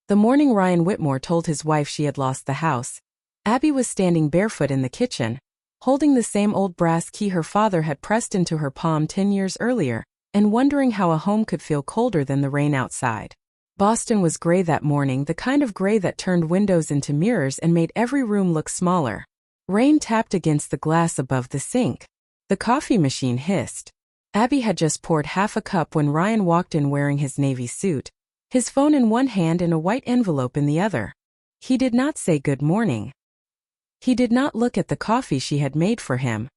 The morning Ryan Whitmore told his wife she had lost the house, Abby was standing barefoot in the kitchen, holding the same old brass key her father had pressed into her palm 10 years earlier, and wondering how a home could feel colder than the rain outside. Boston was gray that morning, the kind of gray that turned windows into mirrors and made every room look smaller. Rain tapped against the glass above the sink. The coffee machine hissed. Abby had just poured half a cup when Ryan walked in wearing his navy suit, his phone in one hand and a white envelope in the other. He did not say good morning. He did not look at the coffee she had made for him.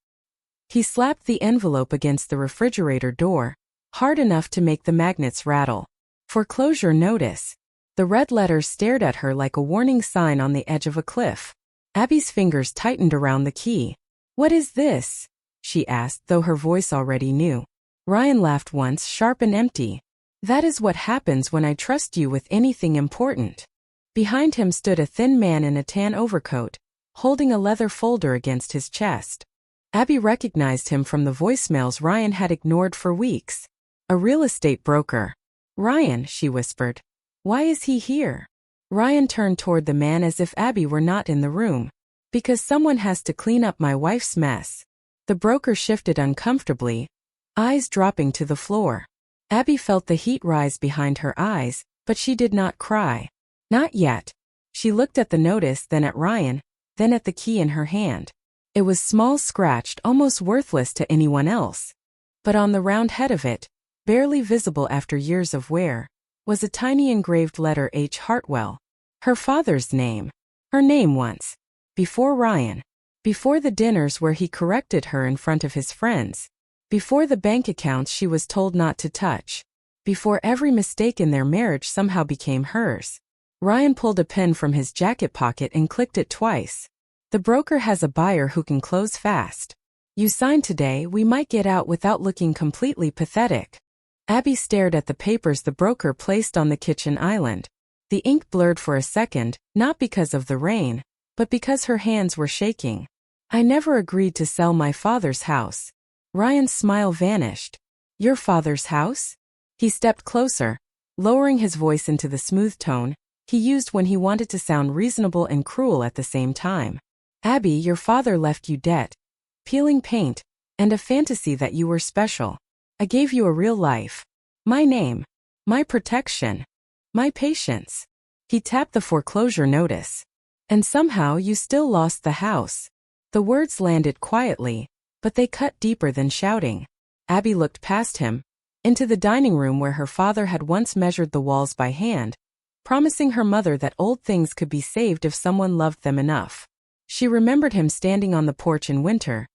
He slapped the envelope against the refrigerator door, hard enough to make the magnets rattle. Foreclosure notice. The red letters stared at her like a warning sign on the edge of a cliff. Abby's fingers tightened around the key. "What is this?" she asked, though her voice already knew. Ryan laughed once, sharp and empty. "That is what happens when I trust you with anything important." Behind him stood a thin man in a tan overcoat, holding a leather folder against his chest. Abby recognized him from the voicemails Ryan had ignored for weeks. A real estate broker. "Ryan," she whispered. "Why is he here?" Ryan turned toward the man as if Abby were not in the room. "Because someone has to clean up my wife's mess." The broker shifted uncomfortably, eyes dropping to the floor. Abby felt the heat rise behind her eyes, but she did not cry. Not yet. She looked at the notice, then at Ryan, then at the key in her hand. It was small, scratched, almost worthless to anyone else. But on the round head of it, barely visible after years of wear, was a tiny engraved letter H. Hartwell. Her father's name. Her name once. Before Ryan. Before the dinners where he corrected her in front of his friends. Before the bank accounts she was told not to touch. Before every mistake in their marriage somehow became hers. Ryan pulled a pen from his jacket pocket and clicked it twice. "The broker has a buyer who can close fast. You sign today, we might get out without looking completely pathetic." Abby stared at the papers the broker placed on the kitchen island. The ink blurred for a second, not because of the rain, but because her hands were shaking. "I never agreed to sell my father's house." Ryan's smile vanished. "Your father's house?" He stepped closer, lowering his voice into the smooth tone he used when he wanted to sound reasonable and cruel at the same time. "Abby, your father left you debt, peeling paint, and a fantasy that you were special. I gave you a real life. My name. My protection. My patience." He tapped the foreclosure notice. "And somehow you still lost the house." The words landed quietly, but they cut deeper than shouting. Abby looked past him, into the dining room where her father had once measured the walls by hand, promising her mother that old things could be saved if someone loved them enough. She remembered him standing on the porch in winter,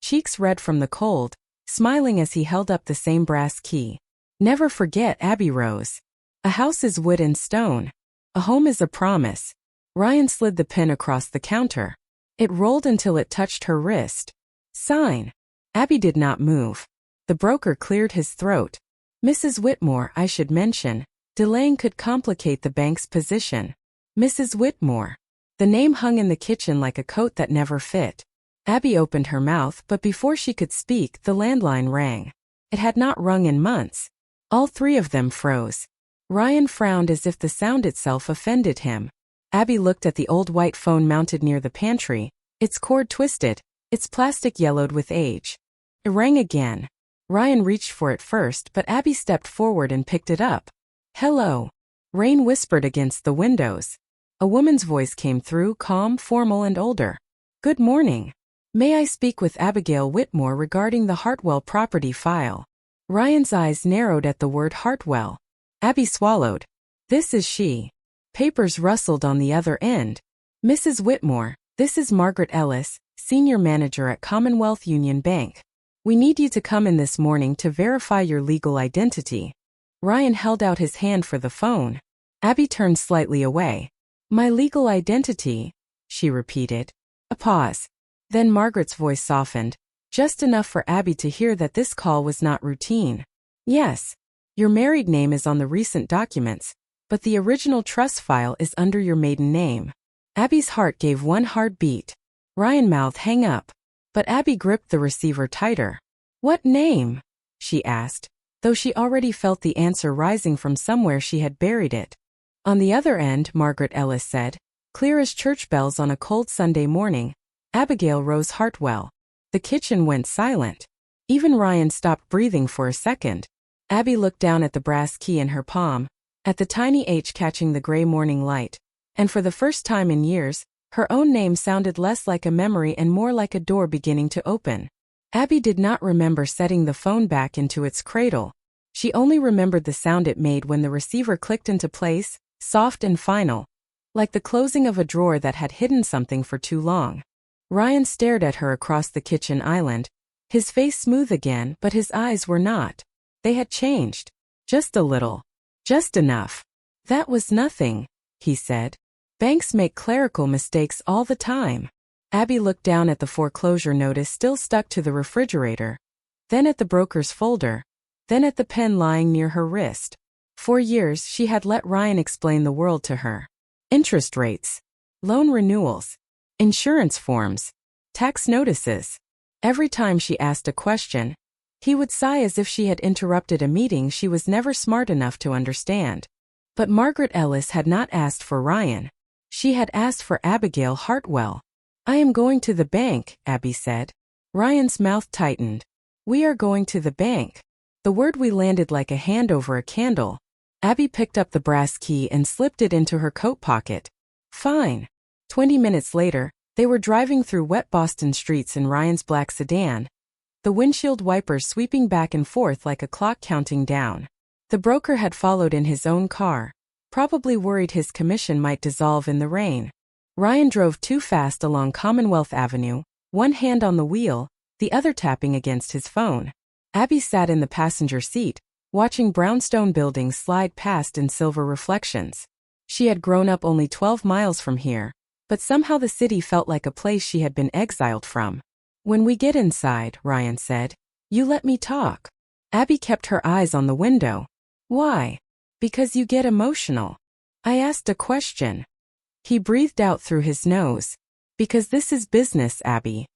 cheeks red from the cold, smiling as he held up the same brass key. Never forget, Abby rose. A house is wood and stone. A home is a promise. Ryan slid the pen across the counter. It rolled until it touched her wrist. "Sign." Abby did not move. The broker cleared his throat. "Mrs. Whitmore, I should mention. Delaying could complicate the bank's position." Mrs. Whitmore. The name hung in the kitchen like a coat that never fit. Abby opened her mouth, but before she could speak, the landline rang. It had not rung in months. All three of them froze. Ryan frowned as if the sound itself offended him. Abby looked at the old white phone mounted near the pantry, its cord twisted, its plastic yellowed with age. It rang again. Ryan reached for it first, but Abby stepped forward and picked it up. "Hello." Rain whispered against the windows. A woman's voice came through, calm, formal, and older. "Good morning. May I speak with Abigail Whitmore regarding the Hartwell property file?" Ryan's eyes narrowed at the word Hartwell. Abby swallowed. "This is she." Papers rustled on the other end. "Mrs. Whitmore, this is Margaret Ellis, Senior Manager at Commonwealth Union Bank. We need you to come in this morning to verify your legal identity." Ryan held out his hand for the phone. Abby turned slightly away. "My legal identity," she repeated. A pause. Then Margaret's voice softened, just enough for Abby to hear that this call was not routine. "Yes. Your married name is on the recent documents, but the original trust file is under your maiden name." Abby's heart gave one hard beat. Ryan mouthed, "Hang up." But Abby gripped the receiver tighter. "What name?" she asked, though she already felt the answer rising from somewhere she had buried it. On the other end, Margaret Ellis said, clear as church bells on a cold Sunday morning, Abigail Rose Hartwell. The kitchen went silent. Even Ryan stopped breathing for a second. Abby looked down at the brass key in her palm, at the tiny H catching the gray morning light, and for the first time in years, her own name sounded less like a memory and more like a door beginning to open. Abby did not remember setting the phone back into its cradle. She only remembered the sound it made when the receiver clicked into place, soft and final, like the closing of a drawer that had hidden something for too long. Ryan stared at her across the kitchen island, his face smooth again, but his eyes were not. They had changed. Just a little. Just enough. That was nothing, he said. Banks make clerical mistakes all the time. Abby looked down at the foreclosure notice still stuck to the refrigerator, then at the broker's folder, then at the pen lying near her wrist. For years she had let Ryan explain the world to her. Interest rates, loan renewals, insurance forms, tax notices. Every time she asked a question, he would sigh as if she had interrupted a meeting she was never smart enough to understand. But Margaret Ellis had not asked for Ryan. She had asked for Abigail Hartwell. I am going to the bank, Abby said. Ryan's mouth tightened. We are going to the bank. The word we landed like a hand over a candle. Abby picked up the brass key and slipped it into her coat pocket. Fine. 20 minutes later, they were driving through wet Boston streets in Ryan's black sedan, the windshield wipers sweeping back and forth like a clock counting down. The broker had followed in his own car, probably worried his commission might dissolve in the rain. Ryan drove too fast along Commonwealth Avenue, one hand on the wheel, the other tapping against his phone. Abby sat in the passenger seat, watching brownstone buildings slide past in silver reflections. She had grown up only 12 miles from here, but somehow the city felt like a place she had been exiled from. When we get inside, Ryan said, you let me talk. Abby kept her eyes on the window. Why? Because you get emotional. I asked a question. He breathed out through his nose. Because this is business, Abby.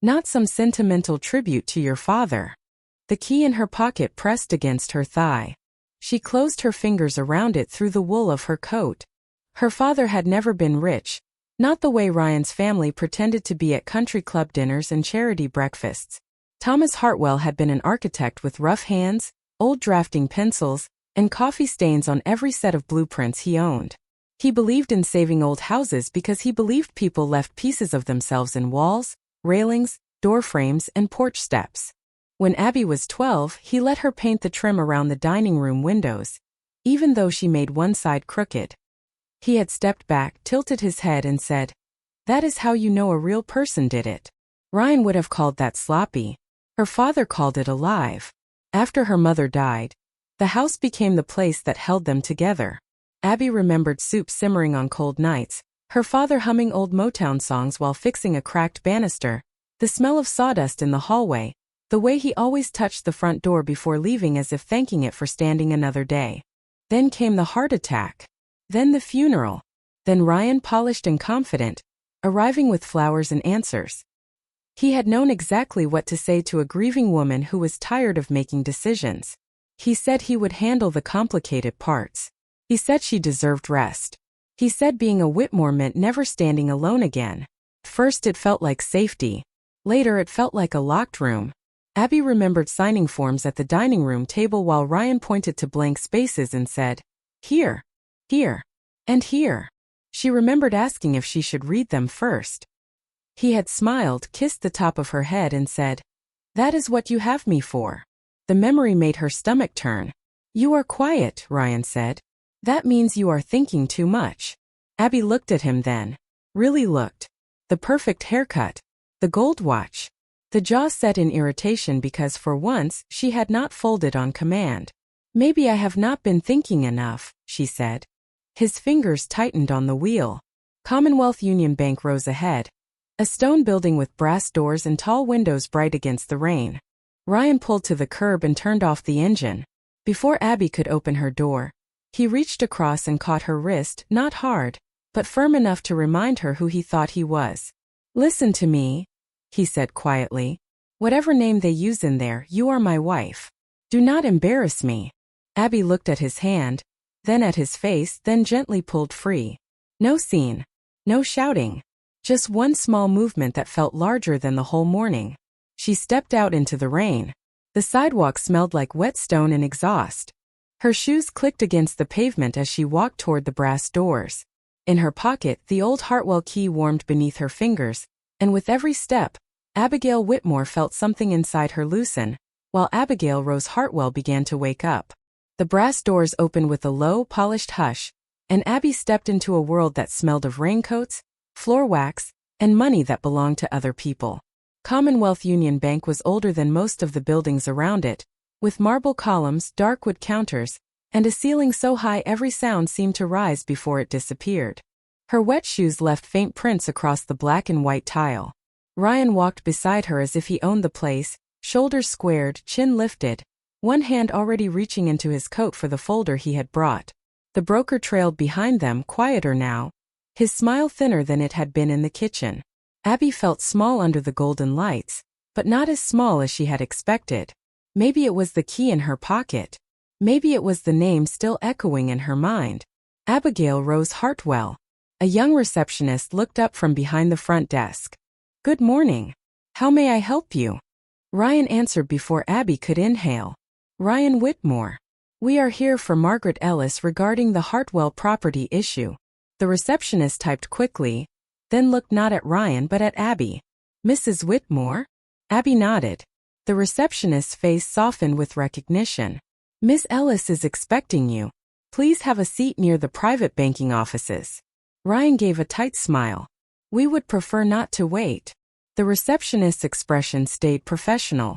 Not some sentimental tribute to your father. The key in her pocket pressed against her thigh. She closed her fingers around it through the wool of her coat. Her father had never been rich, not the way Ryan's family pretended to be at country club dinners and charity breakfasts. Thomas Hartwell had been an architect with rough hands, old drafting pencils, and coffee stains on every set of blueprints he owned. He believed in saving old houses because he believed people left pieces of themselves in walls, railings, door frames, and porch steps. When Abby was 12, he let her paint the trim around the dining room windows, even though she made one side crooked. He had stepped back, tilted his head, and said, that is how you know a real person did it. Ryan would have called that sloppy. Her father called it alive. After her mother died, the house became the place that held them together. Abby remembered soup simmering on cold nights, her father humming old Motown songs while fixing a cracked banister, the smell of sawdust in the hallway, the way he always touched the front door before leaving as if thanking it for standing another day. Then came the heart attack. Then the funeral. Then Ryan, polished and confident, arriving with flowers and answers. He had known exactly what to say to a grieving woman who was tired of making decisions. He said he would handle the complicated parts. He said she deserved rest. He said being a Whitmore meant never standing alone again. First it felt like safety. Later it felt like a locked room. Abby remembered signing forms at the dining room table while Ryan pointed to blank spaces and said, here, here, and here. She remembered asking if she should read them first. He had smiled, kissed the top of her head, and said, that is what you have me for. The memory made her stomach turn. You are quiet, Ryan said. That means you are thinking too much. Abby looked at him then. Really looked. The perfect haircut. The gold watch. The jaw set in irritation because for once she had not folded on command. Maybe I have not been thinking enough, she said. His fingers tightened on the wheel. Commonwealth Union Bank rose ahead. A stone building with brass doors and tall windows bright against the rain. Ryan pulled to the curb and turned off the engine. Before Abby could open her door, he reached across and caught her wrist, not hard, but firm enough to remind her who he thought he was. Listen to me, he said quietly. Whatever name they use in there, you are my wife. Do not embarrass me. Abby looked at his hand. then at his face, then gently pulled free. No scene. No shouting. Just one small movement that felt larger than the whole morning. She stepped out into the rain. The sidewalk smelled like wet stone and exhaust. Her shoes clicked against the pavement as she walked toward the brass doors. In her pocket, the old Hartwell key warmed beneath her fingers, and with every step, Abigail Whitmore felt something inside her loosen, while Abigail Rose Hartwell began to wake up. The brass doors opened with a low, polished hush, and Abby stepped into a world that smelled of raincoats, floor wax, and money that belonged to other people. Commonwealth Union Bank was older than most of the buildings around it, with marble columns, dark wood counters, and a ceiling so high every sound seemed to rise before it disappeared. Her wet shoes left faint prints across the black and white tile. Ryan walked beside her as if he owned the place, shoulders squared, chin lifted, one hand already reaching into his coat for the folder he had brought. The broker trailed behind them, quieter now, his smile thinner than it had been in the kitchen. Abby felt small under the golden lights, but not as small as she had expected. Maybe it was the key in her pocket. Maybe it was the name still echoing in her mind. Abigail Rose Hartwell. A young receptionist looked up from behind the front desk. "Good morning. How may I help you?" Ryan answered before Abby could inhale. "Ryan Whitmore. We are here for Margaret Ellis regarding the Hartwell property issue." The receptionist typed quickly, then looked not at Ryan but at Abby. "Mrs. Whitmore?" Abby nodded. The receptionist's face softened with recognition. "Miss Ellis is expecting you. Please have a seat near the private banking offices." Ryan gave a tight smile. "We would prefer not to wait." The receptionist's expression stayed professional.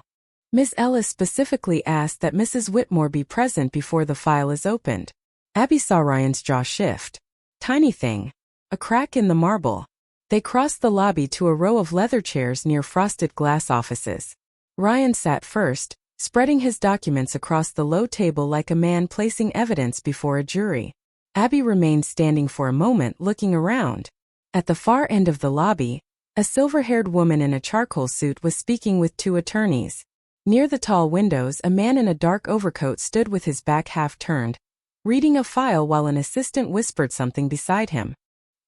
"Miss Ellis specifically asked that Mrs. Whitmore be present before the file is opened." Abby saw Ryan's jaw shift. Tiny thing. A crack in the marble. They crossed the lobby to a row of leather chairs near frosted glass offices. Ryan sat first, spreading his documents across the low table like a man placing evidence before a jury. Abby remained standing for a moment, looking around. At the far end of the lobby, a silver-haired woman in a charcoal suit was speaking with two attorneys. Near the tall windows, a man in a dark overcoat stood with his back half turned, reading a file while an assistant whispered something beside him.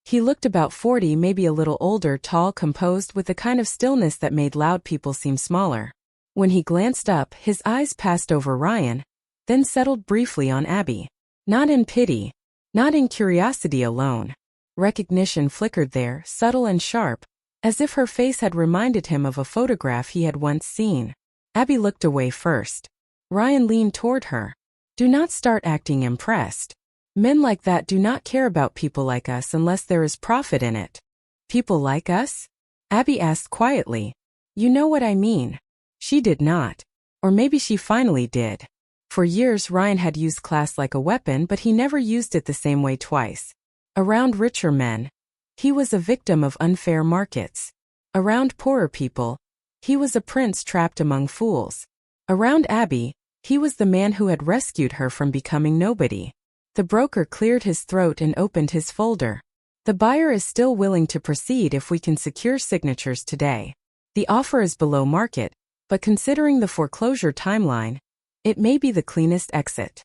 He looked about 40, maybe a little older, tall, composed, with the kind of stillness that made loud people seem smaller. When he glanced up, his eyes passed over Ryan, then settled briefly on Abby. Not in pity, not in curiosity alone. Recognition flickered there, subtle and sharp, as if her face had reminded him of a photograph he had once seen. Abby looked away first. Ryan leaned toward her. "Do not start acting impressed. Men like that do not care about people like us unless there is profit in it." "People like us?" Abby asked quietly. "You know what I mean." She did not. Or maybe she finally did. For years Ryan had used class like a weapon, but he never used it the same way twice. Around richer men, he was a victim of unfair markets. Around poorer people, he was a prince trapped among fools. Around Abby, he was the man who had rescued her from becoming nobody. The broker cleared his throat and opened his folder. "The buyer is still willing to proceed if we can secure signatures today. The offer is below market, but considering the foreclosure timeline, it may be the cleanest exit."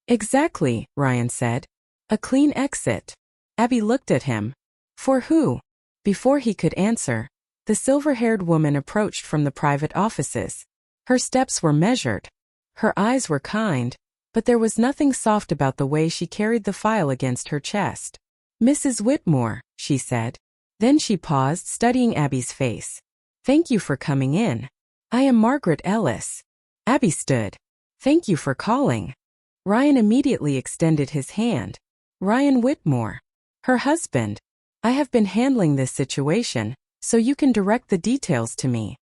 "Exactly," Ryan said. "A clean exit." Abby looked at him. "For who?" Before he could answer, the silver-haired woman approached from the private offices. Her steps were measured. Her eyes were kind, but there was nothing soft about the way she carried the file against her chest. "Mrs. Whitmore," she said. Then she paused, studying Abby's face. "Thank you for coming in. I am Margaret Ellis." Abby stood. "Thank you for calling." Ryan immediately extended his hand. "Ryan Whitmore. Her husband. I have been handling this situation, so you can direct the details to me."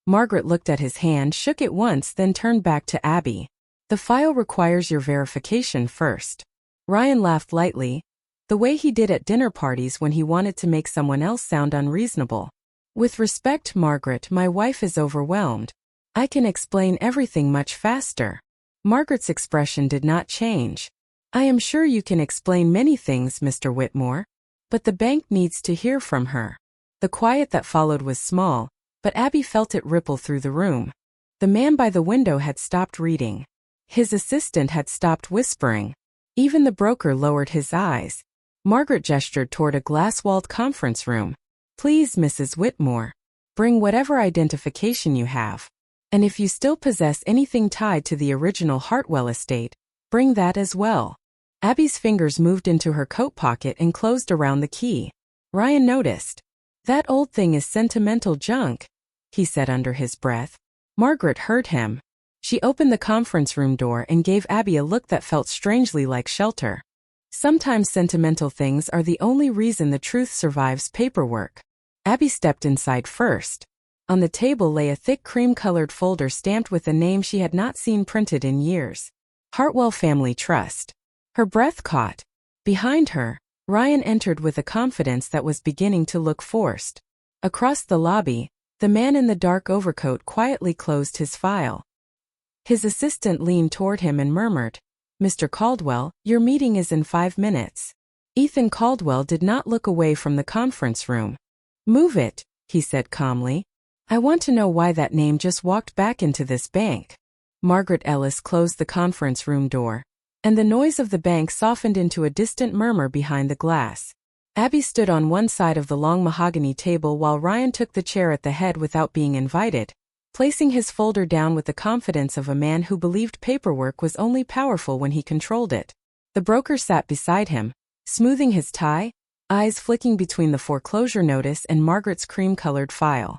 Margaret looked at his hand, shook it once, then turned back to Abby. "The file requires your verification first." Ryan laughed lightly, the way he did at dinner parties when he wanted to make someone else sound unreasonable. "With respect, Margaret, my wife is overwhelmed. I can explain everything much faster." Margaret's expression did not change. "I am sure you can explain many things, Mr. Whitmore, but the bank needs to hear from her." The quiet that followed was small, but Abby felt it ripple through the room. The man by the window had stopped reading. His assistant had stopped whispering. Even the broker lowered his eyes. Margaret gestured toward a glass-walled conference room. "Please, Mrs. Whitmore, bring whatever identification you have. And if you still possess anything tied to the original Hartwell estate, bring that as well." Abby's fingers moved into her coat pocket and closed around the key. Ryan noticed. "That old thing is sentimental junk," he said under his breath. Margaret heard him. She opened the conference room door and gave Abby a look that felt strangely like shelter. Sometimes sentimental things are the only reason the truth survives paperwork. Abby stepped inside first. On the table lay a thick cream-colored folder stamped with a name she had not seen printed in years. Hartwell Family Trust. Her breath caught. Behind her, Ryan entered with a confidence that was beginning to look forced. Across the lobby, the man in the dark overcoat quietly closed his file. His assistant leaned toward him and murmured, "Mr. Caldwell, your meeting is in 5 minutes." Ethan Caldwell did not look away from the conference room. "Move it," he said calmly. "I want to know why that name just walked back into this bank." Margaret Ellis closed the conference room door, and the noise of the bank softened into a distant murmur behind the glass. Abby stood on one side of the long mahogany table while Ryan took the chair at the head without being invited, placing his folder down with the confidence of a man who believed paperwork was only powerful when he controlled it. The broker sat beside him, smoothing his tie, eyes flicking between the foreclosure notice and Margaret's cream-colored file.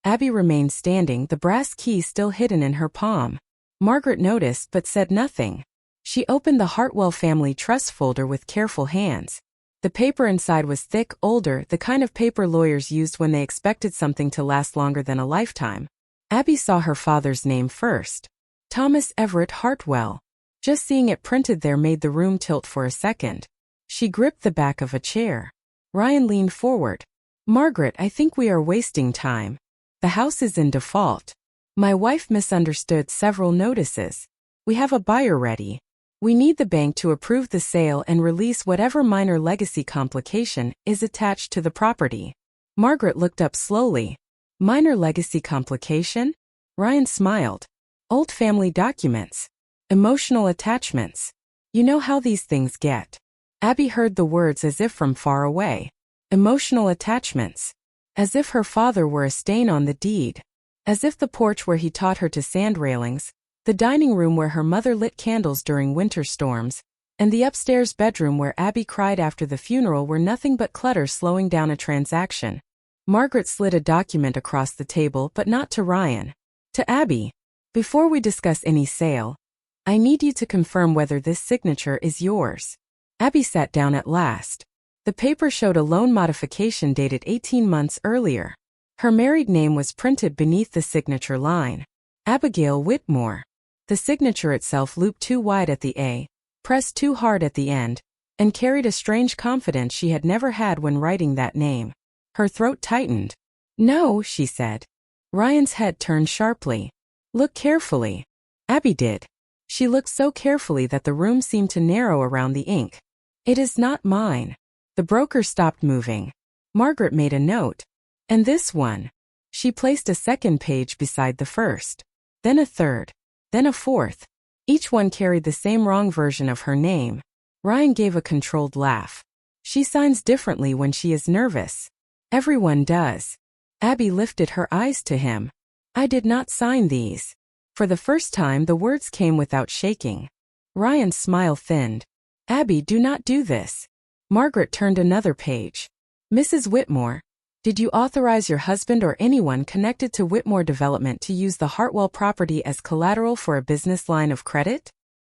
Abby remained standing, the brass key still hidden in her palm. Margaret noticed but said nothing. She opened the Hartwell Family Trust folder with careful hands. The paper inside was thick, older, the kind of paper lawyers used when they expected something to last longer than a lifetime. Abby saw her father's name first. Thomas Everett Hartwell. Just seeing it printed there made the room tilt for a second. She gripped the back of a chair. Ryan leaned forward. "Margaret, I think we are wasting time. The house is in default. My wife misunderstood several notices. We have a buyer ready. We need the bank to approve the sale and release whatever minor legacy complication is attached to the property." Margaret looked up slowly. "Minor legacy complication?" Ryan smiled. "Old family documents. Emotional attachments. You know how these things get." Abby heard the words as if from far away. Emotional attachments. As if her father were a stain on the deed. As if the porch where he taught her to sand railings, the dining room where her mother lit candles during winter storms, and the upstairs bedroom where Abby cried after the funeral were nothing but clutter slowing down a transaction. Margaret slid a document across the table, but not to Ryan. To Abby. "Before we discuss any sale, I need you to confirm whether this signature is yours." Abby sat down at last. The paper showed a loan modification dated 18 months earlier. Her married name was printed beneath the signature line. Abigail Whitmore. The signature itself looped too wide at the A, pressed too hard at the end, and carried a strange confidence she had never had when writing that name. Her throat tightened. "No," she said. Ryan's head turned sharply. "Look carefully." Abby did. She looked so carefully that the room seemed to narrow around the ink. "It is not mine." The broker stopped moving. Margaret made a note. "And this one." She placed a second page beside the first. Then a third. Then a fourth. Each one carried the same wrong version of her name. Ryan gave a controlled laugh. "She signs differently when she is nervous." "Everyone does." Abby lifted her eyes to him. "I did not sign these." For the first time the words came without shaking. Ryan's smile thinned. "Abby, do not do this." Margaret turned another page. "Mrs. Whitmore, did you authorize your husband or anyone connected to Whitmore Development to use the Hartwell property as collateral for a business line of credit?"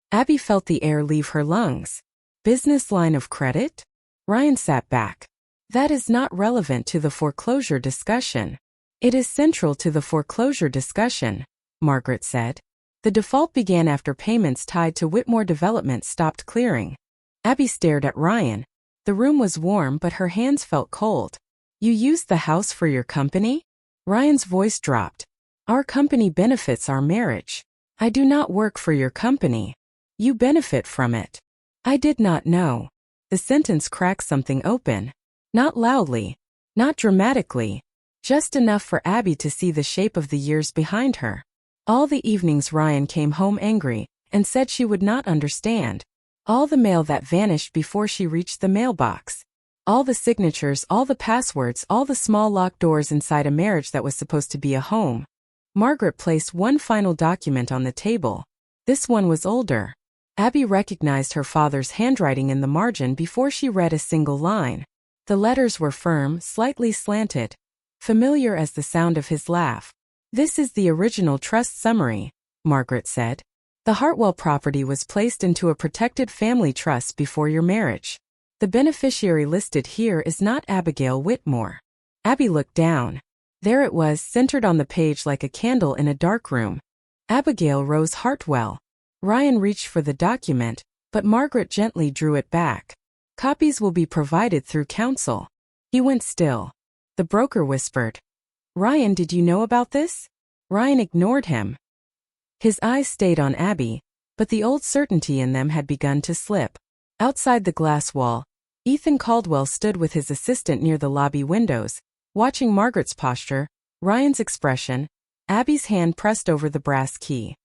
Abby felt the air leave her lungs. "Business line of credit?" Ryan sat back. "That is not relevant to the foreclosure discussion." "It is central to the foreclosure discussion," Margaret said. "The default began after payments tied to Whitmore Development stopped clearing." Abby stared at Ryan. The room was warm but her hands felt cold. "You used the house for your company?" Ryan's voice dropped. "Our company benefits our marriage. I do not work for your company. You benefit from it." "I did not know." The sentence cracked something open. Not loudly. Not dramatically. Just enough for Abby to see the shape of the years behind her. All the evenings Ryan came home angry and said she would not understand. All the mail that vanished before she reached the mailbox. All the signatures, all the passwords, all the small locked doors inside a marriage that was supposed to be a home. Margaret placed one final document on the table. This one was older. Abby recognized her father's handwriting in the margin before she read a single line. The letters were firm, slightly slanted, familiar as the sound of his laugh. "This is the original trust summary," Margaret said. "The Hartwell property was placed into a protected family trust before your marriage. The beneficiary listed here is not Abigail Whitmore." Abby looked down. There it was, centered on the page like a candle in a dark room. Abigail Rose Hartwell. Ryan reached for the document, but Margaret gently drew it back. "Copies will be provided through counsel." He went still. The broker whispered, "Ryan, did you know about this?" Ryan ignored him. His eyes stayed on Abby, but the old certainty in them had begun to slip. Outside the glass wall, Ethan Caldwell stood with his assistant near the lobby windows, watching Margaret's posture, Ryan's expression, Abby's hand pressed over the brass key.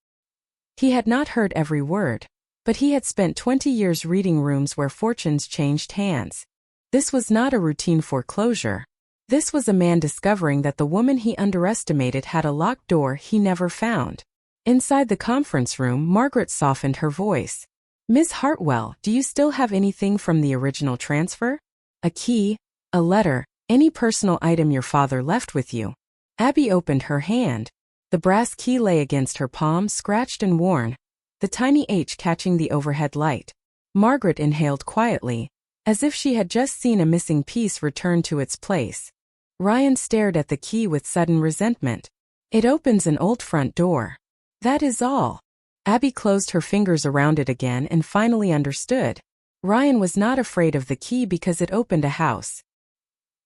He had not heard every word, but he had spent 20 years reading rooms where fortunes changed hands. This was not a routine foreclosure. This was a man discovering that the woman he underestimated had a locked door he never found. Inside the conference room, Margaret softened her voice. "Miss Hartwell, do you still have anything from the original transfer? A key, a letter, any personal item your father left with you?" Abby opened her hand. The brass key lay against her palm, scratched and worn, the tiny H catching the overhead light. Margaret inhaled quietly, as if she had just seen a missing piece return to its place. Ryan stared at the key with sudden resentment. "It opens an old front door. That is all." Abby closed her fingers around it again and finally understood. Ryan was not afraid of the key because it opened a house.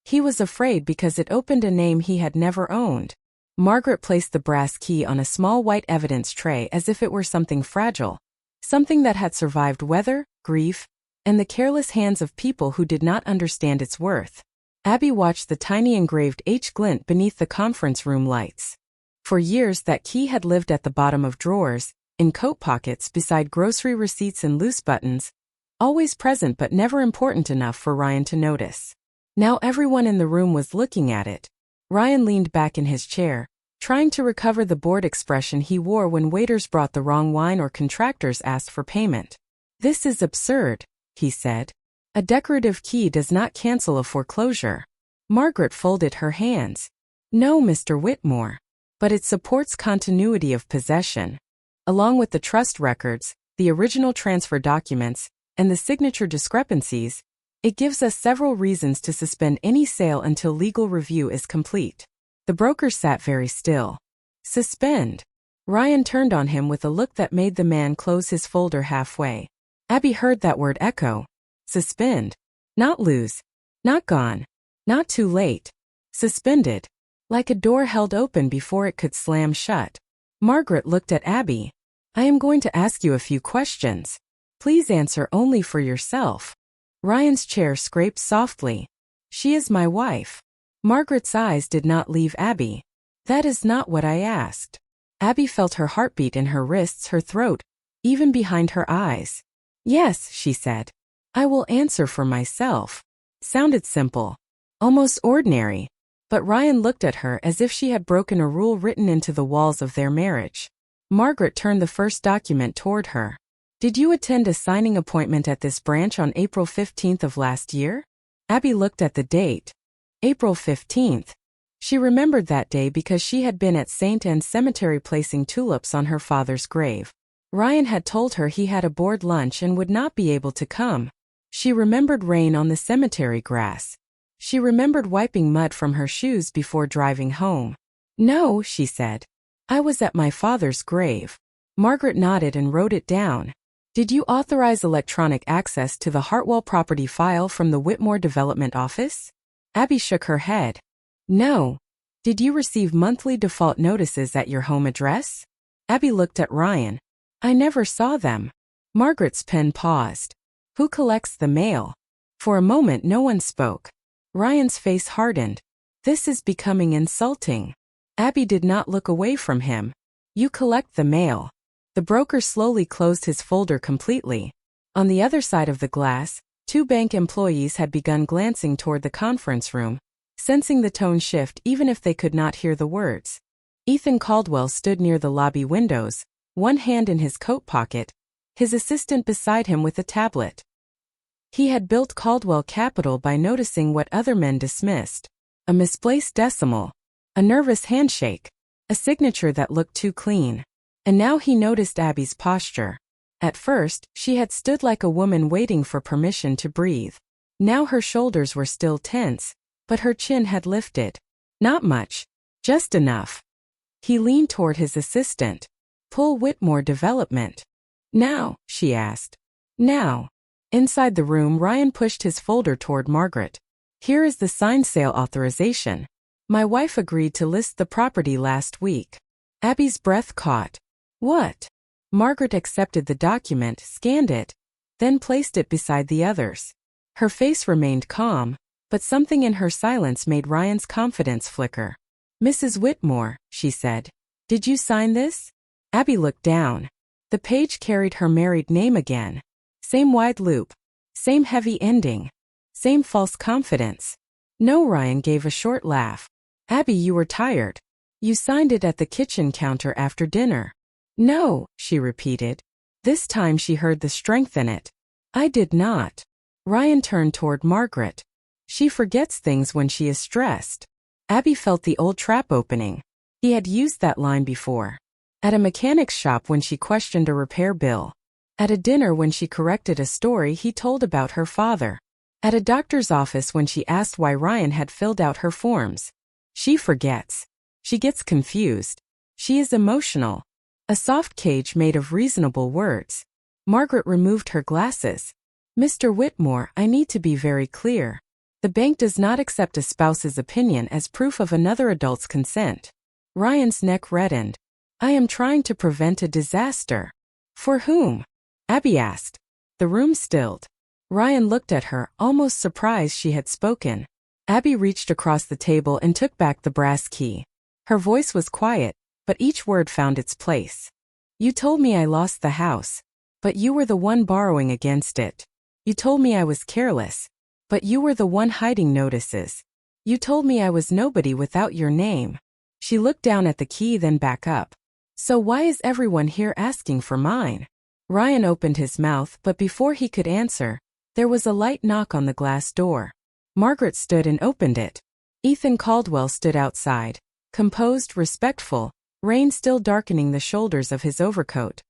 He was afraid because it opened a name he had never owned. Margaret placed the brass key on a small white evidence tray as if it were something fragile, something that had survived weather, grief, and the careless hands of people who did not understand its worth. Abby watched the tiny engraved H glint beneath the conference room lights. For years that key had lived at the bottom of drawers, in coat pockets beside grocery receipts and loose buttons, always present but never important enough for Ryan to notice. Now everyone in the room was looking at it. Ryan leaned back in his chair, trying to recover the bored expression he wore when waiters brought the wrong wine or contractors asked for payment. "This is absurd," he said. "A decorative key does not cancel a foreclosure." Margaret folded her hands. "No, Mr. Whitmore. But it supports continuity of possession. Along with the trust records, the original transfer documents, and the signature discrepancies, it gives us several reasons to suspend any sale until legal review is complete." The broker sat very still. "Suspend?" Ryan turned on him with a look that made the man close his folder halfway. Abby heard that word echo. Suspend. Not lose. Not gone. Not too late. Suspended. Like a door held open before it could slam shut. Margaret looked at Abby. "I am going to ask you a few questions. Please answer only for yourself." Ryan's chair scraped softly. "She is my wife." Margaret's eyes did not leave Abby. "That is not what I asked." Abby felt her heartbeat in her wrists, her throat, even behind her eyes. "Yes," she said. "I will answer for myself." Sounded simple. Almost ordinary. But Ryan looked at her as if she had broken a rule written into the walls of their marriage. Margaret turned the first document toward her. "Did you attend a signing appointment at this branch on April 15th of last year?" Abby looked at the date. April 15th. She remembered that day because she had been at St. Anne's Cemetery placing tulips on her father's grave. Ryan had told her he had a board lunch and would not be able to come. She remembered rain on the cemetery grass. She remembered wiping mud from her shoes before driving home. "No," she said. "I was at my father's grave." Margaret nodded and wrote it down. "Did you authorize electronic access to the Hartwell property file from the Whitmore Development Office?" Abby shook her head. "No." "Did you receive monthly default notices at your home address?" Abby looked at Ryan. "I never saw them." Margaret's pen paused. "Who collects the mail?" For a moment no one spoke. Ryan's face hardened. "This is becoming insulting." Abby did not look away from him. "You collect the mail." The broker slowly closed his folder completely. On the other side of the glass, two bank employees had begun glancing toward the conference room, sensing the tone shift even if they could not hear the words. Ethan Caldwell stood near the lobby windows, one hand in his coat pocket, his assistant beside him with a tablet. He had built Caldwell Capital by noticing what other men dismissed: a misplaced decimal, a nervous handshake, a signature that looked too clean. And now he noticed Abby's posture. At first, she had stood like a woman waiting for permission to breathe. Now her shoulders were still tense, but her chin had lifted. Not much, just enough. He leaned toward his assistant. "Pull Whitmore Development." "Now?" she asked. "Now." Inside the room, Ryan pushed his folder toward Margaret. "Here is the signed sale authorization. My wife agreed to list the property last week." Abby's breath caught. "What?" Margaret accepted the document, scanned it, then placed it beside the others. Her face remained calm, but something in her silence made Ryan's confidence flicker. "Mrs. Whitmore," she said, "did you sign this?" Abby looked down. The page carried her married name again. Same wide loop. Same heavy ending. Same false confidence. "No," Ryan gave a short laugh. "Abby, you were tired. You signed it at the kitchen counter after dinner." "No," she repeated. This time she heard the strength in it. "I did not." Ryan turned toward Margaret. "She forgets things when she is stressed." Abby felt the old trap opening. He had used that line before. At a mechanic's shop when she questioned a repair bill. At a dinner when she corrected a story he told about her father. At a doctor's office when she asked why Ryan had filled out her forms. She forgets. She gets confused. She is emotional. A soft cage made of reasonable words. Margaret removed her glasses. "Mr. Whitmore, I need to be very clear. The bank does not accept a spouse's opinion as proof of another adult's consent." Ryan's neck reddened. "I am trying to prevent a disaster." "For whom?" Abby asked. The room stilled. Ryan looked at her, almost surprised she had spoken. Abby reached across the table and took back the brass key. Her voice was quiet, but each word found its place. "You told me I lost the house, but you were the one borrowing against it. You told me I was careless, but you were the one hiding notices. You told me I was nobody without your name." She looked down at the key, then back up. "So why is everyone here asking for mine?" Ryan opened his mouth, but before he could answer, there was a light knock on the glass door. Margaret stood and opened it. Ethan Caldwell stood outside, composed, respectful, rain still darkening the shoulders of his overcoat.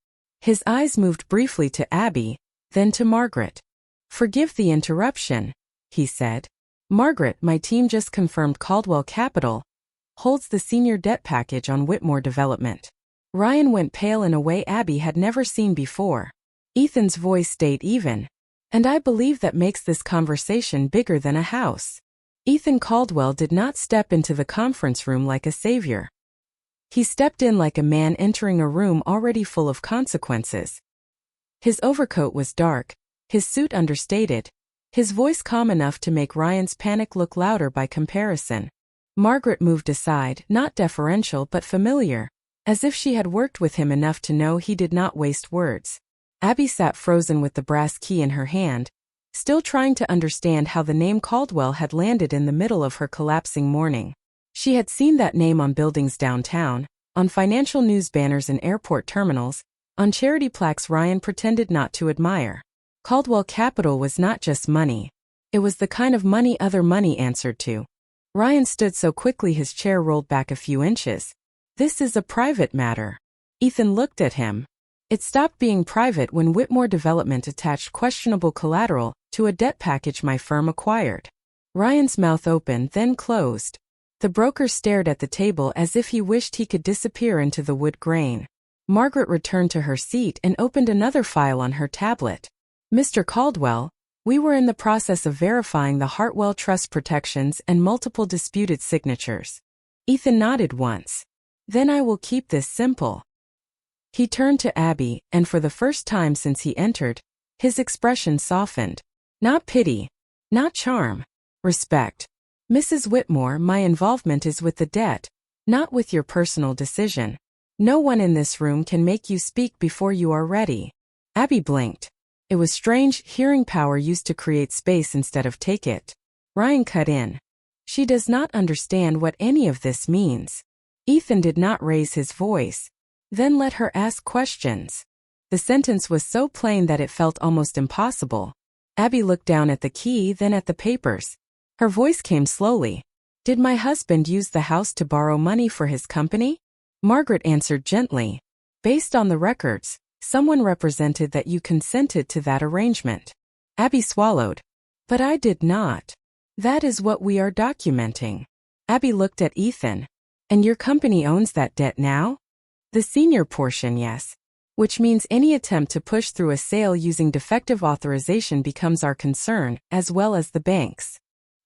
His eyes moved briefly to Abby, then to Margaret. "Forgive the interruption," he said. "Margaret, my team just confirmed Caldwell Capital holds the senior debt package on Whitmore Development." Ryan went pale in a way Abby had never seen before. Ethan's voice stayed even. "And I believe that makes this conversation bigger than a house." Ethan Caldwell did not step into the conference room like a savior. He stepped in like a man entering a room already full of consequences. His overcoat was dark, his suit understated, his voice calm enough to make Ryan's panic look louder by comparison. Margaret moved aside, not deferential but familiar, as if she had worked with him enough to know he did not waste words. Abby sat frozen with the brass key in her hand, still trying to understand how the name Caldwell had landed in the middle of her collapsing morning. She had seen that name on buildings downtown, on financial news banners in airport terminals, on charity plaques Ryan pretended not to admire. Caldwell Capital was not just money. It was the kind of money other money answered to. Ryan stood so quickly his chair rolled back a few inches. "This is a private matter." Ethan looked at him. "It stopped being private when Whitmore Development attached questionable collateral to a debt package my firm acquired." Ryan's mouth opened, then closed. The broker stared at the table as if he wished he could disappear into the wood grain. Margaret returned to her seat and opened another file on her tablet. "Mr. Caldwell, we were in the process of verifying the Hartwell Trust protections and multiple disputed signatures." Ethan nodded once. "Then I will keep this simple." He turned to Abby, and for the first time since he entered, his expression softened. Not pity, not charm, respect. "Mrs. Whitmore, my involvement is with the debt, not with your personal decision. No one in this room can make you speak before you are ready." Abby blinked. It was strange, hearing power used to create space instead of take it. Ryan cut in. She does not understand what any of this means. Ethan did not raise his voice, then let her ask questions. The sentence was so plain that it felt almost impossible. Abby looked down at the key, then at the papers. Her voice came slowly. Did my husband use the house to borrow money for his company? Margaret answered gently. Based on the records, someone represented that you consented to that arrangement. Abby swallowed. But I did not. That is what we are documenting. Abby looked at Ethan. And your company owns that debt now? The senior portion, yes. Which means any attempt to push through a sale using defective authorization becomes our concern, as well as the bank's.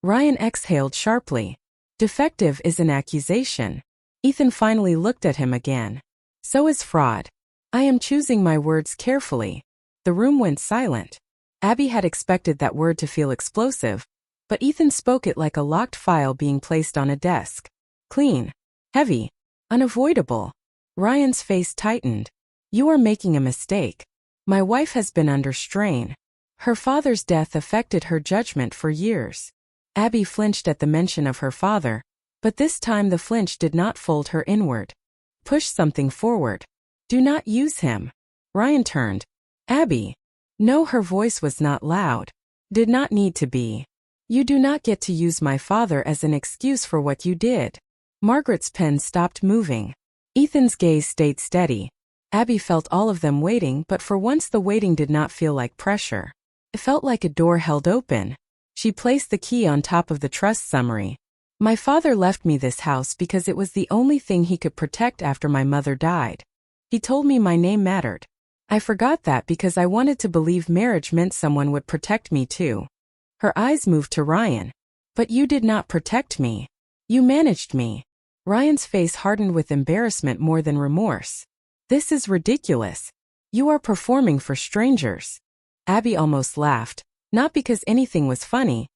Ryan exhaled sharply. Defective is an accusation. Ethan finally looked at him again. So is fraud. I am choosing my words carefully. The room went silent. Abby had expected that word to feel explosive, but Ethan spoke it like a locked file being placed on a desk. Clean. Heavy. Unavoidable. Ryan's face tightened. You are making a mistake. My wife has been under strain. Her father's death affected her judgment for years. Abby flinched at the mention of her father, but this time the flinch did not fold her inward. Push something forward. Do not use him. Ryan turned. Abby. No, her voice was not loud. Did not need to be. You do not get to use my father as an excuse for what you did. Margaret's pen stopped moving. Ethan's gaze stayed steady. Abby felt all of them waiting, but for once the waiting did not feel like pressure. It felt like a door held open. She placed the key on top of the trust summary. My father left me this house because it was the only thing he could protect after my mother died. He told me my name mattered. I forgot that because I wanted to believe marriage meant someone would protect me too. Her eyes moved to Ryan. But you did not protect me. You managed me. Ryan's face hardened with embarrassment more than remorse. This is ridiculous. You are performing for strangers. Abby almost laughed, not because anything was funny,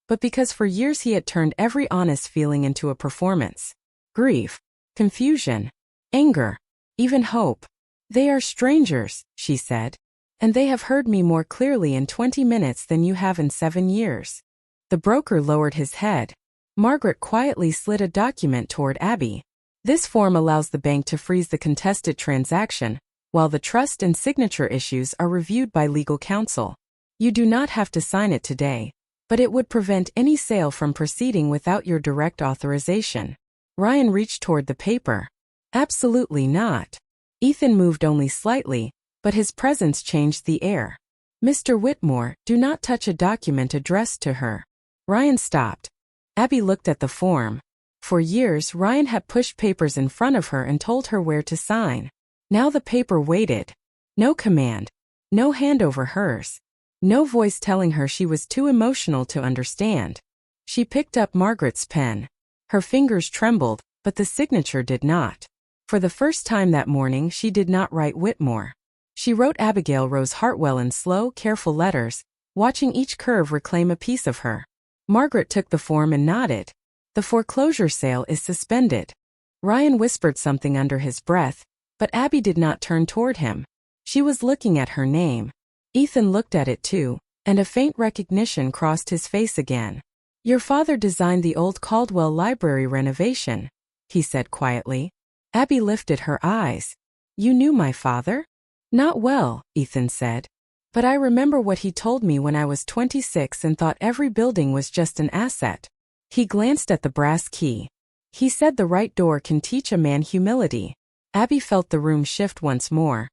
but because for years he had turned every honest feeling into a performance. Grief, confusion, anger, even hope. They are strangers, she said. And they have heard me more clearly in 20 minutes than you have in 7 years. The broker lowered his head. Margaret quietly slid a document toward Abby. This form allows the bank to freeze the contested transaction, while the trust and signature issues are reviewed by legal counsel. You do not have to sign it today, but it would prevent any sale from proceeding without your direct authorization. Ryan reached toward the paper. Absolutely not. Ethan moved only slightly, but his presence changed the air. Mr. Whitmore, do not touch a document addressed to her. Ryan stopped. Abby looked at the form. For years, Ryan had pushed papers in front of her and told her where to sign. Now the paper waited. No command. No hand over hers. No voice telling her she was too emotional to understand. She picked up Margaret's pen. Her fingers trembled, but the signature did not. For the first time that morning, she did not write Whitmore. She wrote Abigail Rose Hartwell in slow, careful letters, watching each curve reclaim a piece of her. Margaret took the form and nodded. The foreclosure sale is suspended. Ryan whispered something under his breath, but Abby did not turn toward him. She was looking at her name. Ethan looked at it too, and a faint recognition crossed his face again. Your father designed the old Caldwell Library renovation, he said quietly. Abby lifted her eyes. You knew my father? Not well, Ethan said. But I remember what he told me when I was 26 and thought every building was just an asset. He glanced at the brass key. He said the right door can teach a man humility. Abby felt the room shift once more.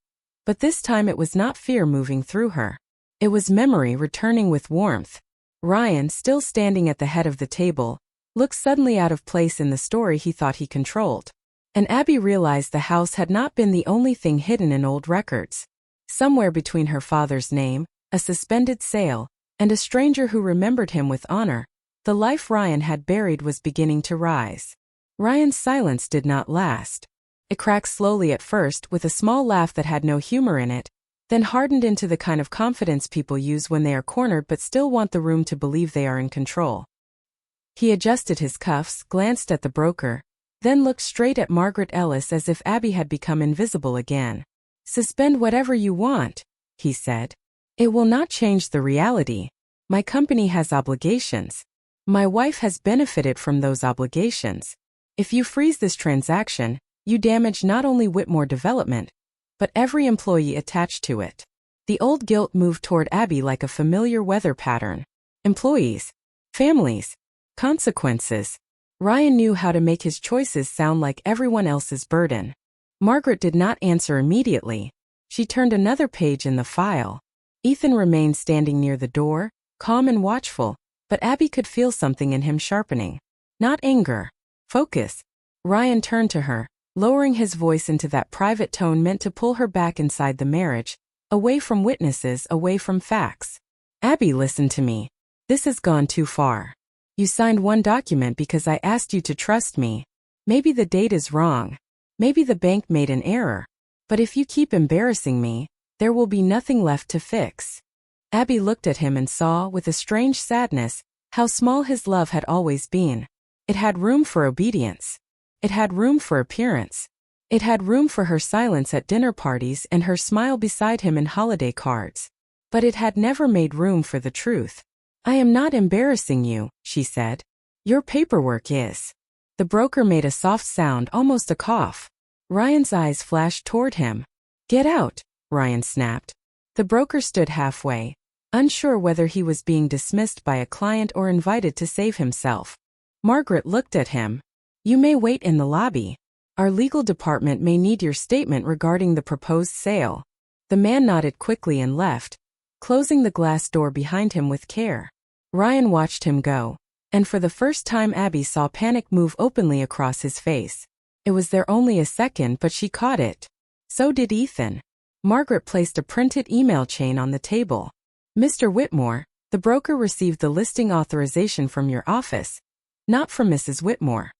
But this time it was not fear moving through her. It was memory returning with warmth. Ryan, still standing at the head of the table, looked suddenly out of place in the story he thought he controlled. And Abby realized the house had not been the only thing hidden in old records. Somewhere between her father's name, a suspended sale, and a stranger who remembered him with honor, the life Ryan had buried was beginning to rise. Ryan's silence did not last. It cracked slowly at first with a small laugh that had no humor in it, then hardened into the kind of confidence people use when they are cornered but still want the room to believe they are in control. He adjusted his cuffs, glanced at the broker, then looked straight at Margaret Ellis as if Abby had become invisible again. Suspend whatever you want, he said. It will not change the reality. My company has obligations. My wife has benefited from those obligations. If you freeze this transaction, you damage not only Whitmore Development, but every employee attached to it. The old guilt moved toward Abby like a familiar weather pattern. Employees, families, consequences. Ryan knew how to make his choices sound like everyone else's burden. Margaret did not answer immediately. She turned another page in the file. Ethan remained standing near the door, calm and watchful, but Abby could feel something in him sharpening. Not anger. Focus. Ryan turned to her, lowering his voice into that private tone meant to pull her back inside the marriage, away from witnesses, away from facts. Abby, listen to me. This has gone too far. You signed one document because I asked you to trust me. Maybe the date is wrong. Maybe the bank made an error. But if you keep embarrassing me, there will be nothing left to fix. Abby looked at him and saw, with a strange sadness, how small his love had always been. It had room for obedience. It had room for appearance. It had room for her silence at dinner parties and her smile beside him in holiday cards. But it had never made room for the truth. I am not embarrassing you, she said. Your paperwork is. The broker made a soft sound, almost a cough. Ryan's eyes flashed toward him. Get out, Ryan snapped. The broker stood halfway, unsure whether he was being dismissed by a client or invited to save himself. Margaret looked at him. You may wait in the lobby. Our legal department may need your statement regarding the proposed sale. The man nodded quickly and left, closing the glass door behind him with care. Ryan watched him go, and for the first time Abby saw panic move openly across his face. It was there only a second, but she caught it. So did Ethan. Margaret placed a printed email chain on the table. Mr. Whitmore, the broker received the listing authorization from your office, not from Mrs. Whitmore.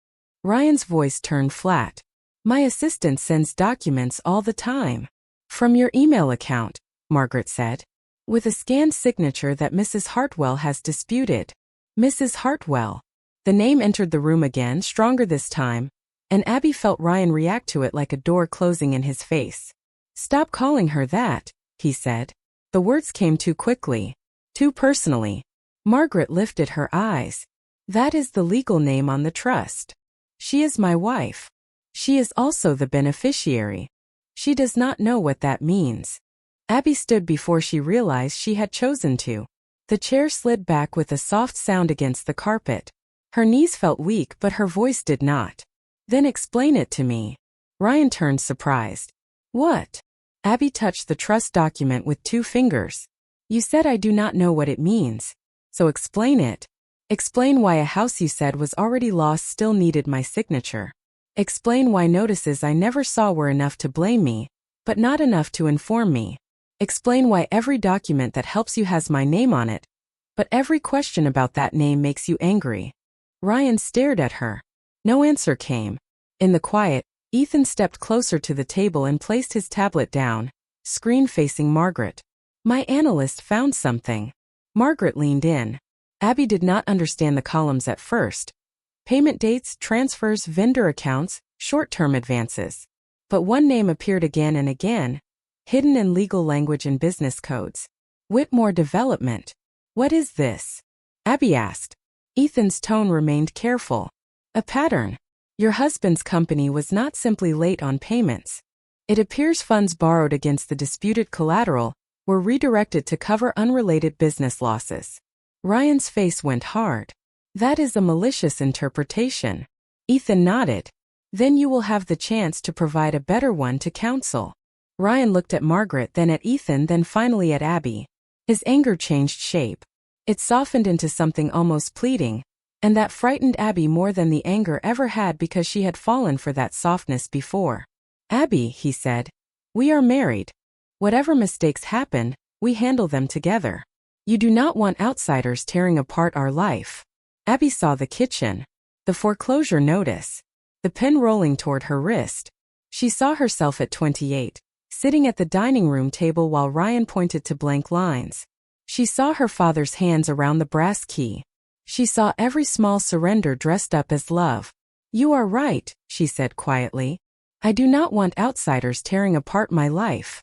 Ryan's voice turned flat. My assistant sends documents all the time. From your email account, Margaret said. With a scanned signature that Mrs. Hartwell has disputed. Mrs. Hartwell. The name entered the room again, stronger this time, and Abby felt Ryan react to it like a door closing in his face. Stop calling her that, he said. The words came too quickly, too personally. Margaret lifted her eyes. That is the legal name on the trust. She is my wife. She is also the beneficiary. She does not know what that means. Abby stood before she realized she had chosen to. The chair slid back with a soft sound against the carpet. Her knees felt weak, but her voice did not. Then explain it to me. Ryan turned surprised. What? Abby touched the trust document with 2 fingers. You said I do not know what it means. So explain it. Explain why a house you said was already lost still needed my signature. Explain why notices I never saw were enough to blame me, but not enough to inform me. Explain why every document that helps you has my name on it, but every question about that name makes you angry. Ryan stared at her. No answer came. In the quiet, Ethan stepped closer to the table and placed his tablet down, screen facing Margaret. My analyst found something. Margaret leaned in. Abby did not understand the columns at first. Payment dates, transfers, vendor accounts, short-term advances. But one name appeared again and again, hidden in legal language and business codes. Whitmore Development. What is this? Abby asked. Ethan's tone remained careful. A pattern. Your husband's company was not simply late on payments. It appears funds borrowed against the disputed collateral were redirected to cover unrelated business losses. Ryan's face went hard. That is a malicious interpretation. Ethan nodded. Then you will have the chance to provide a better one to counsel. Ryan looked at Margaret, then at Ethan, then finally at Abby. His anger changed shape. It softened into something almost pleading, and that frightened Abby more than the anger ever had because she had fallen for that softness before. Abby, he said, we are married. Whatever mistakes happen, we handle them together. You do not want outsiders tearing apart our life. Abby saw the kitchen, the foreclosure notice, the pen rolling toward her wrist. She saw herself at 28, sitting at the dining room table while Ryan pointed to blank lines. She saw her father's hands around the brass key. She saw every small surrender dressed up as love. You are right, she said quietly. I do not want outsiders tearing apart my life.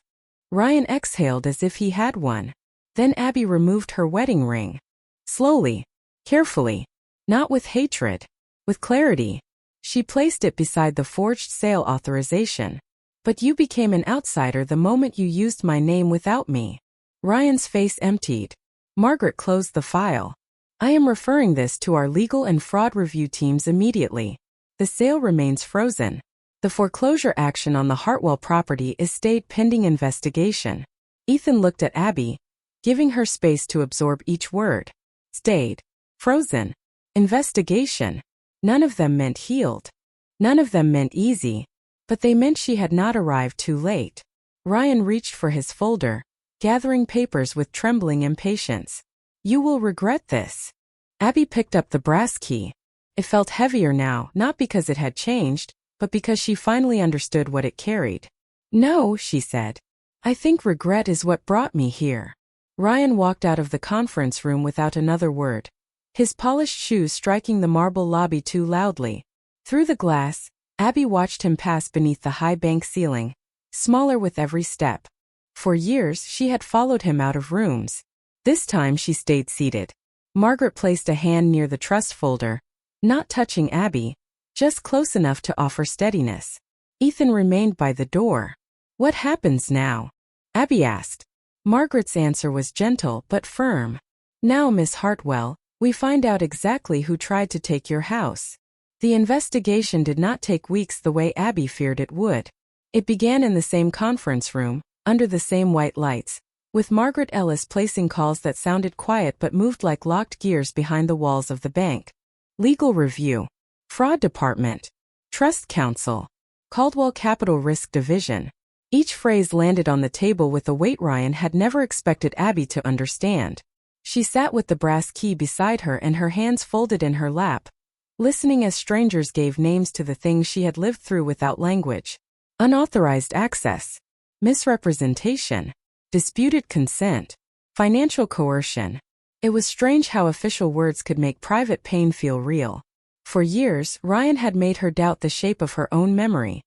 Ryan exhaled as if he had one. Then Abby removed her wedding ring. Slowly, carefully, not with hatred, with clarity. She placed it beside the forged sale authorization. But you became an outsider the moment you used my name without me. Ryan's face emptied. Margaret closed the file. I am referring this to our legal and fraud review teams immediately. The sale remains frozen. The foreclosure action on the Hartwell property is stayed pending investigation. Ethan looked at Abby, giving her space to absorb each word. Stayed. Frozen. Investigation. None of them meant healed. None of them meant easy. But they meant she had not arrived too late. Ryan reached for his folder, gathering papers with trembling impatience. You will regret this. Abby picked up the brass key. It felt heavier now, not because it had changed, but because she finally understood what it carried. No, she said. I think regret is what brought me here. Ryan walked out of the conference room without another word, his polished shoes striking the marble lobby too loudly. Through the glass, Abby watched him pass beneath the high bank ceiling, smaller with every step. For years she had followed him out of rooms. This time she stayed seated. Margaret placed a hand near the trust folder, not touching Abby, just close enough to offer steadiness. Ethan remained by the door. What happens now? Abby asked. Margaret's answer was gentle but firm. Now, Miss Hartwell, we find out exactly who tried to take your house. The investigation did not take weeks the way Abby feared it would. It began in the same conference room, under the same white lights, with Margaret Ellis placing calls that sounded quiet but moved like locked gears behind the walls of the bank. Legal review. Fraud department. Trust counsel. Caldwell Capital Risk Division. Each phrase landed on the table with a weight Ryan had never expected Abby to understand. She sat with the brass key beside her and her hands folded in her lap, listening as strangers gave names to the things she had lived through without language. Unauthorized access. Misrepresentation. Disputed consent. Financial coercion. It was strange how official words could make private pain feel real. For years, Ryan had made her doubt the shape of her own memory.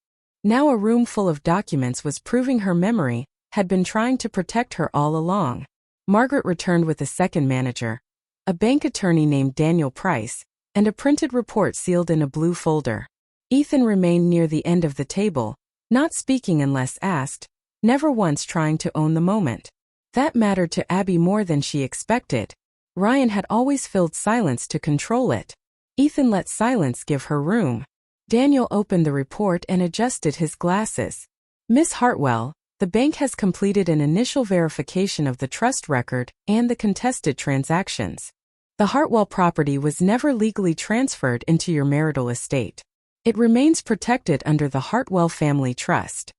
Now a room full of documents was proving her memory had been trying to protect her all along. Margaret returned with a second manager, a bank attorney named Daniel Price, and a printed report sealed in a blue folder. Ethan remained near the end of the table, not speaking unless asked, never once trying to own the moment. That mattered to Abby more than she expected. Ryan had always filled silence to control it. Ethan let silence give her room. Daniel opened the report and adjusted his glasses. Miss Hartwell, the bank has completed an initial verification of the trust record and the contested transactions. The Hartwell property was never legally transferred into your marital estate. It remains protected under the Hartwell Family Trust.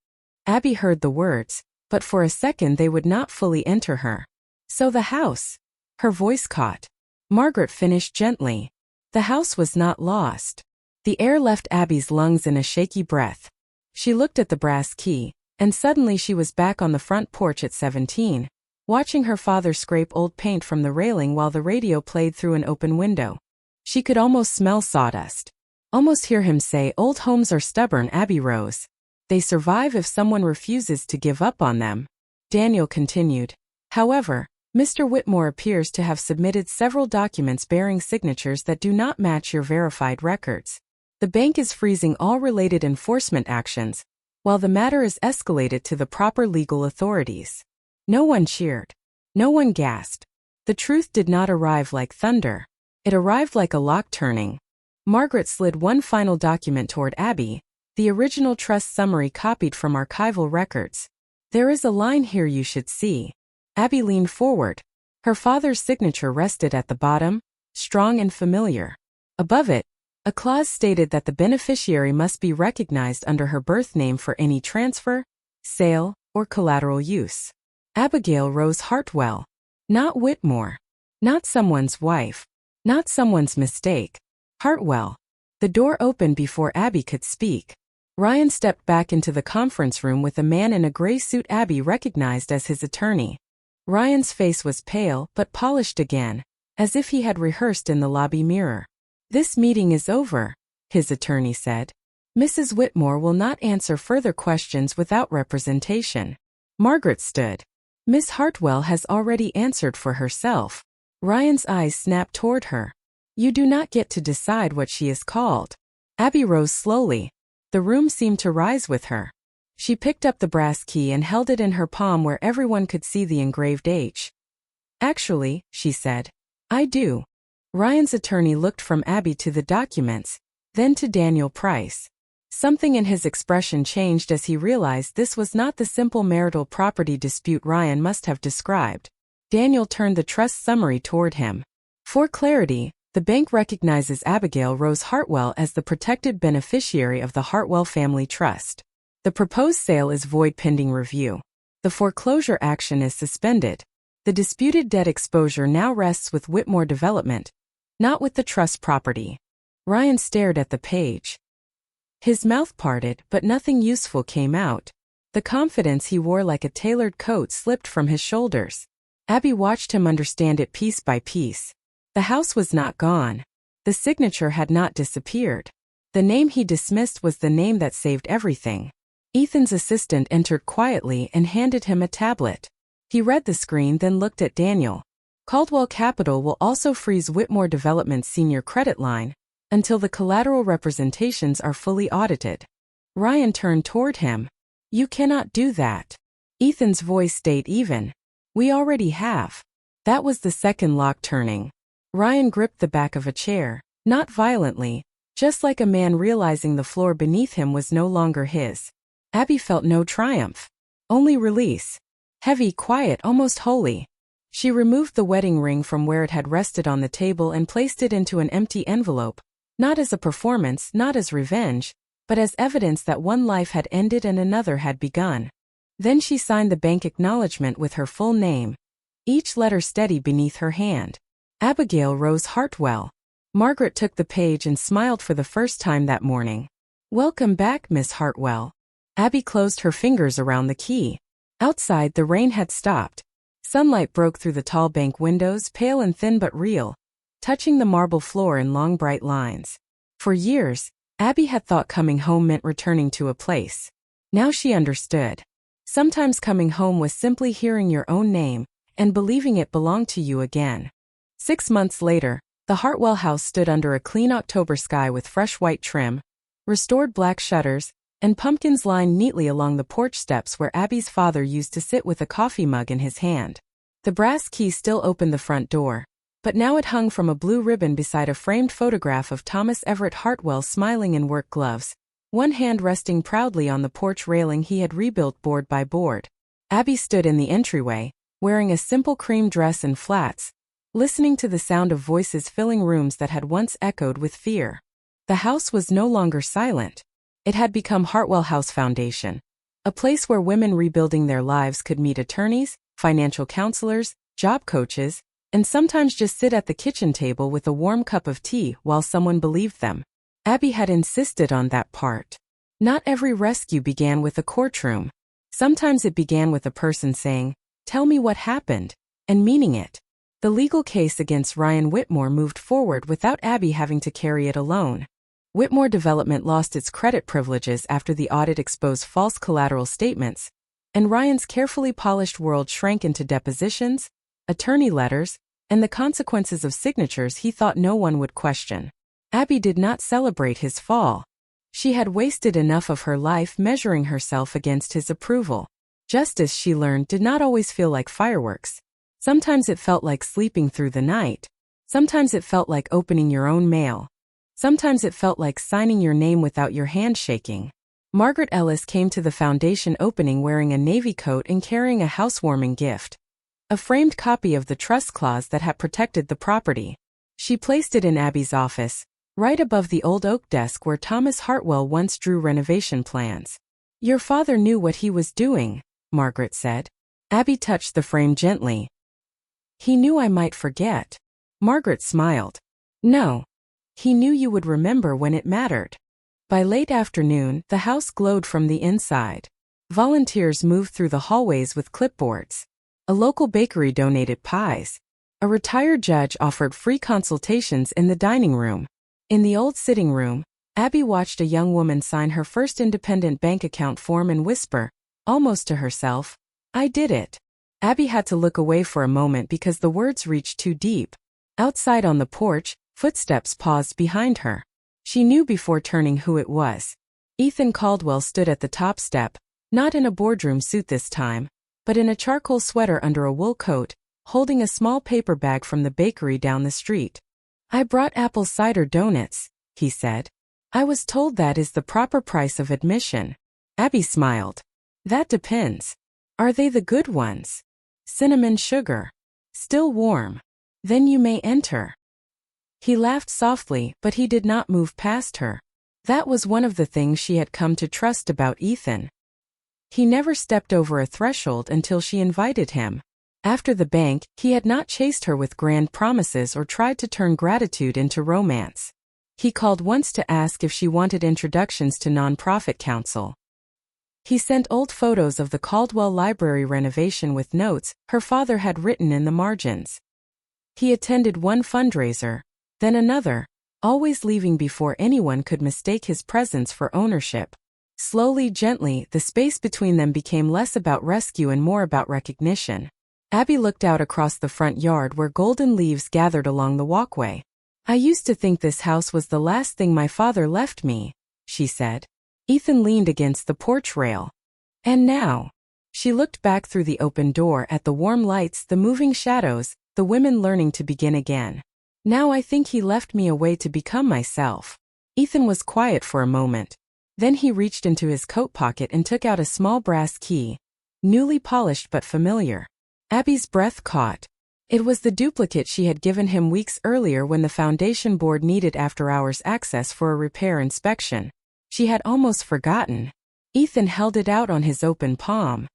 Abby heard the words, but for a second they would not fully enter her. So the house. Her voice caught. Margaret finished gently. The house was not lost. The air left Abby's lungs in a shaky breath. She looked at the brass key, and suddenly she was back on the front porch at 17, watching her father scrape old paint from the railing while the radio played through an open window. She could almost smell sawdust. Almost hear him say, "Old homes are stubborn, Abby Rose. They survive if someone refuses to give up on them." Daniel continued. However, Mr. Whitmore appears to have submitted several documents bearing signatures that do not match your verified records. The bank is freezing all related enforcement actions, while the matter is escalated to the proper legal authorities. No one cheered. No one gasped. The truth did not arrive like thunder. It arrived like a lock turning. Margaret slid one final document toward Abby, the original trust summary copied from archival records. There is a line here you should see. Abby leaned forward. Her father's signature rested at the bottom, strong and familiar. Above it, a clause stated that the beneficiary must be recognized under her birth name for any transfer, sale, or collateral use. Abigail Rose Hartwell. Not Whitmore. Not someone's wife. Not someone's mistake. Hartwell. The door opened before Abby could speak. Ryan stepped back into the conference room with a man in a gray suit Abby recognized as his attorney. Ryan's face was pale but polished again, as if he had rehearsed in the lobby mirror. "This meeting is over," his attorney said. "Mrs. Whitmore will not answer further questions without representation." Margaret stood. Miss Hartwell has already answered for herself. Ryan's eyes snapped toward her. You do not get to decide what she is called. Abby rose slowly. The room seemed to rise with her. She picked up the brass key and held it in her palm where everyone could see the engraved H. Actually, she said, I do. Ryan's attorney looked from Abby to the documents, then to Daniel Price. Something in his expression changed as he realized this was not the simple marital property dispute Ryan must have described. Daniel turned the trust summary toward him. For clarity, the bank recognizes Abigail Rose Hartwell as the protected beneficiary of the Hartwell Family Trust. The proposed sale is void pending review. The foreclosure action is suspended. The disputed debt exposure now rests with Whitmore Development, not with the trust property. Ryan stared at the page. His mouth parted, but nothing useful came out. The confidence he wore like a tailored coat slipped from his shoulders. Abby watched him understand it piece by piece. The house was not gone. The signature had not disappeared. The name he dismissed was the name that saved everything. Ethan's assistant entered quietly and handed him a tablet. He read the screen, then looked at Daniel. Caldwell Capital will also freeze Whitmore Development's senior credit line until the collateral representations are fully audited. Ryan turned toward him. You cannot do that. Ethan's voice stayed even. We already have. That was the second lock turning. Ryan gripped the back of a chair, not violently, just like a man realizing the floor beneath him was no longer his. Abby felt no triumph, only release. Heavy, quiet, almost holy. She removed the wedding ring from where it had rested on the table and placed it into an empty envelope, not as a performance, not as revenge, but as evidence that one life had ended and another had begun. Then she signed the bank acknowledgement with her full name, each letter steady beneath her hand. Abigail Rose Hartwell. Margaret took the page and smiled for the first time that morning. Welcome back, Miss Hartwell. Abby closed her fingers around the key. Outside, the rain had stopped. Sunlight broke through the tall bank windows, pale and thin but real, touching the marble floor in long bright lines. For years, Abby had thought coming home meant returning to a place. Now she understood. Sometimes coming home was simply hearing your own name and believing it belonged to you again. 6 months later, the Hartwell house stood under a clean October sky with fresh white trim, restored black shutters, and pumpkins lined neatly along the porch steps where Abby's father used to sit with a coffee mug in his hand. The brass key still opened the front door, but now it hung from a blue ribbon beside a framed photograph of Thomas Everett Hartwell smiling in work gloves, one hand resting proudly on the porch railing he had rebuilt board by board. Abby stood in the entryway, wearing a simple cream dress and flats, listening to the sound of voices filling rooms that had once echoed with fear. The house was no longer silent. It had become Hartwell House Foundation, a place where women rebuilding their lives could meet attorneys, financial counselors, job coaches, and sometimes just sit at the kitchen table with a warm cup of tea while someone believed them. Abby had insisted on that part. Not every rescue began with a courtroom. Sometimes it began with a person saying, "Tell me what happened," and meaning it. The legal case against Ryan Whitmore moved forward without Abby having to carry it alone. Whitmore Development lost its credit privileges after the audit exposed false collateral statements, and Ryan's carefully polished world shrank into depositions, attorney letters, and the consequences of signatures he thought no one would question. Abby did not celebrate his fall. She had wasted enough of her life measuring herself against his approval. Justice, she learned, did not always feel like fireworks. Sometimes it felt like sleeping through the night. Sometimes it felt like opening your own mail. Sometimes it felt like signing your name without your hand shaking. Margaret Ellis came to the foundation opening wearing a navy coat and carrying a housewarming gift, a framed copy of the trust clause that had protected the property. She placed it in Abby's office, right above the old oak desk where Thomas Hartwell once drew renovation plans. "Your father knew what he was doing," Margaret said. Abby touched the frame gently. "He knew I might forget." Margaret smiled. "No. He knew you would remember when it mattered." By late afternoon, the house glowed from the inside. Volunteers moved through the hallways with clipboards. A local bakery donated pies. A retired judge offered free consultations in the dining room. In the old sitting room, Abby watched a young woman sign her first independent bank account form and whisper, almost to herself, "I did it." Abby had to look away for a moment because the words reached too deep. Outside on the porch, footsteps paused behind her. She knew before turning who it was. Ethan Caldwell stood at the top step, not in a boardroom suit this time, but in a charcoal sweater under a wool coat, holding a small paper bag from the bakery down the street. "I brought apple cider donuts," he said. "I was told that is the proper price of admission." Abby smiled. "That depends. Are they the good ones? Cinnamon sugar. Still warm. Then you may enter." He laughed softly, but he did not move past her. That was one of the things she had come to trust about Ethan. He never stepped over a threshold until she invited him. After the bank, he had not chased her with grand promises or tried to turn gratitude into romance. He called once to ask if she wanted introductions to nonprofit counsel. He sent old photos of the Caldwell Library renovation with notes her father had written in the margins. He attended one fundraiser, then another, always leaving before anyone could mistake his presence for ownership. Slowly, gently, the space between them became less about rescue and more about recognition. Abby looked out across the front yard where golden leaves gathered along the walkway. "I used to think this house was the last thing my father left me," she said. Ethan leaned against the porch rail. "And now?" She looked back through the open door at the warm lights, the moving shadows, the women learning to begin again. "Now I think he left me a way to become myself." Ethan was quiet for a moment. Then he reached into his coat pocket and took out a small brass key, newly polished but familiar. Abby's breath caught. It was the duplicate she had given him weeks earlier when the foundation board needed after-hours access for a repair inspection. She had almost forgotten. Ethan held it out on his open palm.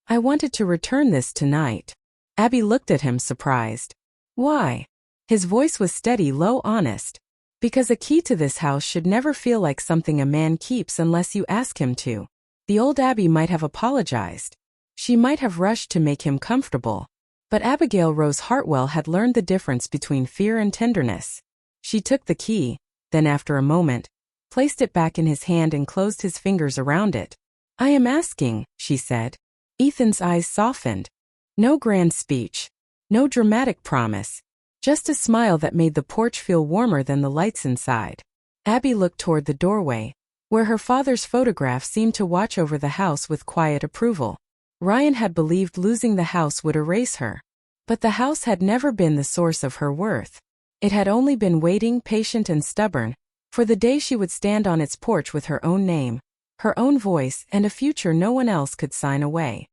"I wanted to return this tonight." Abby looked at him surprised. "Why?" His voice was steady, low, honest. "Because a key to this house should never feel like something a man keeps unless you ask him to." The old Abby might have apologized. She might have rushed to make him comfortable. But Abigail Rose Hartwell had learned the difference between fear and tenderness. She took the key, then after a moment, placed it back in his hand and closed his fingers around it. "I am asking," she said. Ethan's eyes softened. No grand speech. No dramatic promise. Just a smile that made the porch feel warmer than the lights inside. Abby looked toward the doorway, where her father's photograph seemed to watch over the house with quiet approval. Ryan had believed losing the house would erase her. But the house had never been the source of her worth. It had only been waiting, patient and stubborn, for the day she would stand on its porch with her own name, her own voice, and a future no one else could sign away.